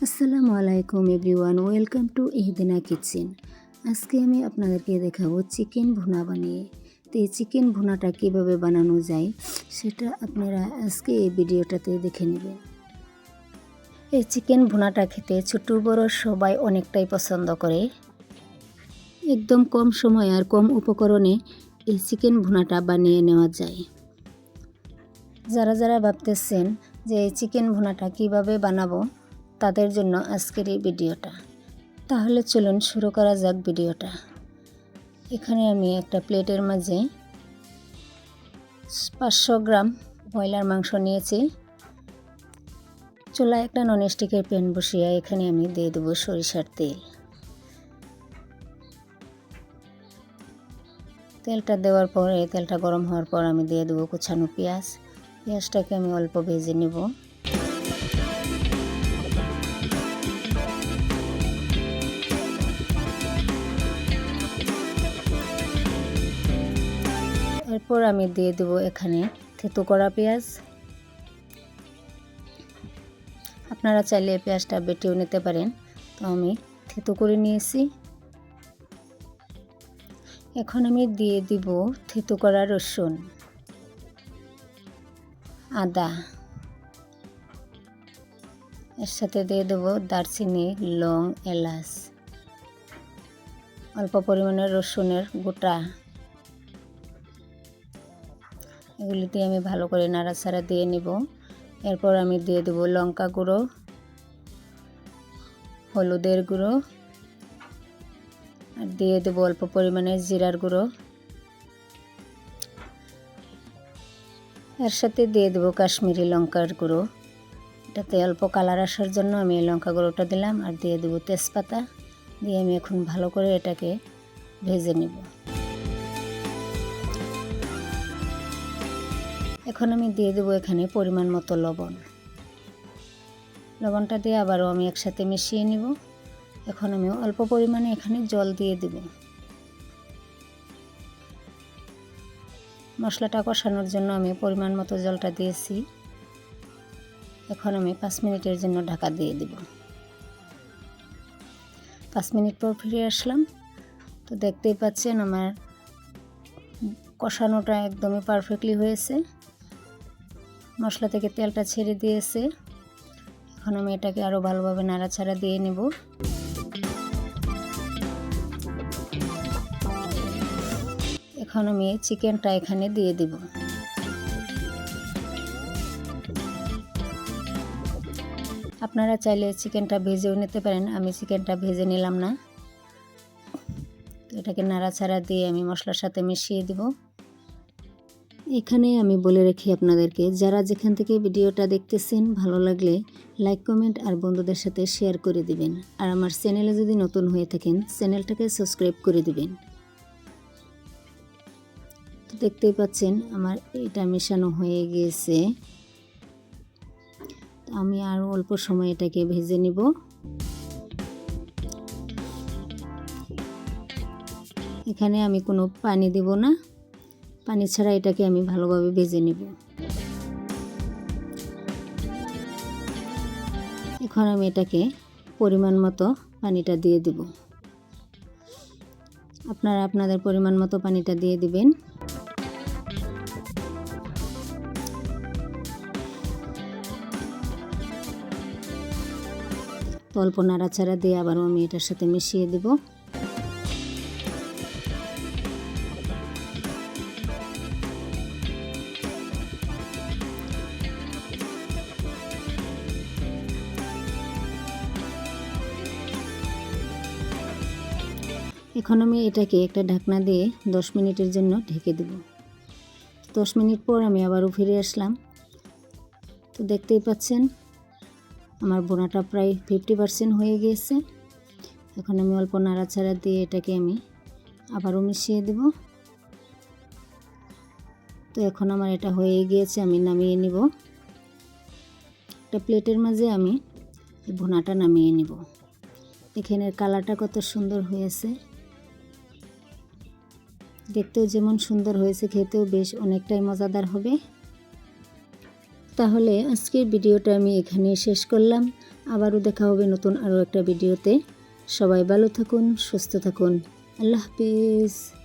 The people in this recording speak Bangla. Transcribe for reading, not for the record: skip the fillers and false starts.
আসসালামু আলাইকুম এভরিওয়ান, ওয়েলকাম টু ইহদিনা কিচেন। আজকে আমি আপনাদেরকে দেখাবো চিকেন ভুনা বানিয়ে। তো এই চিকেন ভুনাটা কীভাবে বানানো যায় সেটা আপনারা আজকে এই ভিডিওটাতে দেখে নেবেন। এই চিকেন ভুনাটা খেতে ছোট বড় সবাই অনেকটাই পছন্দ করে। একদম কম সময় আর কম উপকরণে এই চিকেন ভুনাটা বানিয়ে নেওয়া যায়। যারা যারা ভাবতেছেন যে এই চিকেন ভুনাটা কীভাবে বানাবো তাদের জন্য আজকের এই ভিডিওটা। তাহলে চলুন শুরু করা যাক ভিডিওটা। এখানে আমি একটা প্লেটের মাঝে 500 গ্রাম ব্রয়লার মাংস নিয়েছি। চুলায় একটা ননস্টিকের প্যান বসিয়ে এখানে আমি দিয়ে দেবো সরিষার তেল। তেলটা দেওয়ার পর এই তেলটা গরম হওয়ার পর আমি দিয়ে দেবো কুচানো পেঁয়াজ। পেঁয়াজটাকে আমি অল্প ভেজে নেব। এরপর আমি দিয়ে দেব এখানে থেতো করা পেঁয়াজ। আপনারা চাইলে পেঁয়াজটা বেটেও নিতে পারেন, তো আমি থেতো করে নিয়েছি। এখন আমি দিয়ে দিব থেতো করা রসুন, আদা, এর সাথে দিয়ে দেব দারচিনি, লং, এলাচ, অল্প পরিমাণে রসুনের গোটা। এগুলি দিয়ে আমি ভালো করে নাড়াচাড়া দিয়ে নিব। এরপর আমি দিয়ে দেব লঙ্কা গুঁড়ো, হলুদের গুঁড়ো, আর দিয়ে দেব অল্প পরিমাণে জিরার গুঁড়ো। এর সাথে দিয়ে দেব কাশ্মীরি লঙ্কার গুঁড়ো। এটাতে অল্প কালার আসার জন্য আমি এই লঙ্কা গুঁড়োটা দিলাম। আর দিয়ে দেব তেজপাতা। দিয়ে আমি এখন ভালো করে এটাকে ভেজে নেব। এখন আমি দিয়ে দেব এখানে পরিমাণ মতো লবণ। লবণটা দিয়ে আবারও আমি একসাথে মিশিয়ে নিব। এখন আমি অল্প পরিমাণে এখানে জল দিয়ে দেব। মশলাটা কষানোর জন্য আমি পরিমাণ মতো জলটা দিয়েছি। এখন আমি 5 মিনিটের জন্য ঢাকা দিয়ে দেব। 5 মিনিট পর ফিরে আসলাম। তো দেখতেই পাচ্ছেন আমার কষানোটা একদমই পারফেক্টলি হয়েছে। মশলা থেকে তেলটা ছেড়ে দিয়েছে। এখন আমি এটাকে আরও ভালোভাবে নাড়াচাড়া দিয়ে নেব। এখন আমি চিকেনটা এখানে দিয়ে দিব। আপনারা চাইলে চিকেনটা ভেজেও নিতে পারেন, আমি চিকেনটা ভেজে নিলাম না। তো এটাকে নাড়াচাড়া দিয়ে আমি মশলার সাথে মিশিয়ে দিব। এখানে আমি বলে রাখি আপনাদেরকে, যারা যেখান থেকে ভিডিওটা দেখতেছেন ভালো লাগলে লাইক, কমেন্ট আর বন্ধুদের সাথে শেয়ার করে দিবেন। আর আমার চ্যানেলে যদি নতুন হয়ে থাকেন চ্যানেলটাকে সাবস্ক্রাইব করে দিবেন। তো দেখতেই পাচ্ছেন আমার এটা মেশানো হয়ে গিয়েছে। আমি আরও অল্প সময় এটাকে ভেজে নিব। এখানে আমি কোনো পানি দেব না, পানি ছাড়া এটাকে আমি ভালোভাবে ভেজে নেব। এখন আমি এটাকে পরিমাণ মতো পানিটা দিয়ে দেব। আপনারা আপনাদের পরিমাণ মতো পানিটা দিয়ে দিবেন। অল্প নাড়াচাড়া দিয়ে আবারও আমি এটার সাথে মিশিয়ে দেব। এখন আমি এটাকে একটা ঢাকনা দিয়ে 10 মিনিটের জন্য ঢেকে দেব। 10 মিনিট পর আমি আবারও ফিরে আসলাম। তো দেখতেই পাচ্ছেন আমার বোনাটা প্রায় 50% হয়ে গিয়েছে। এখন আমি অল্প নাড়াচাড়া দিয়ে এটাকে আমি আবারও মিশিয়ে দেব। তো এখন আমার এটা হয়ে গিয়েছে, আমি নামিয়ে নিব। একটা প্লেটের মাঝে আমি এই ভুনাটা নামিয়ে নিব। এখানের কালারটা কত সুন্দর হয়েছে, দেখতেও যেমন সুন্দর হয়েছে খেতেও বেশ অনেকটাই মজাদার হবে। তাহলে আজকের ভিডিওটা আমি এখানেই শেষ করলাম। আবারও দেখা হবে নতুন আরও একটা ভিডিওতে। সবাই ভালো থাকুন, সুস্থ থাকুন। আল্লাহ হাফিজ।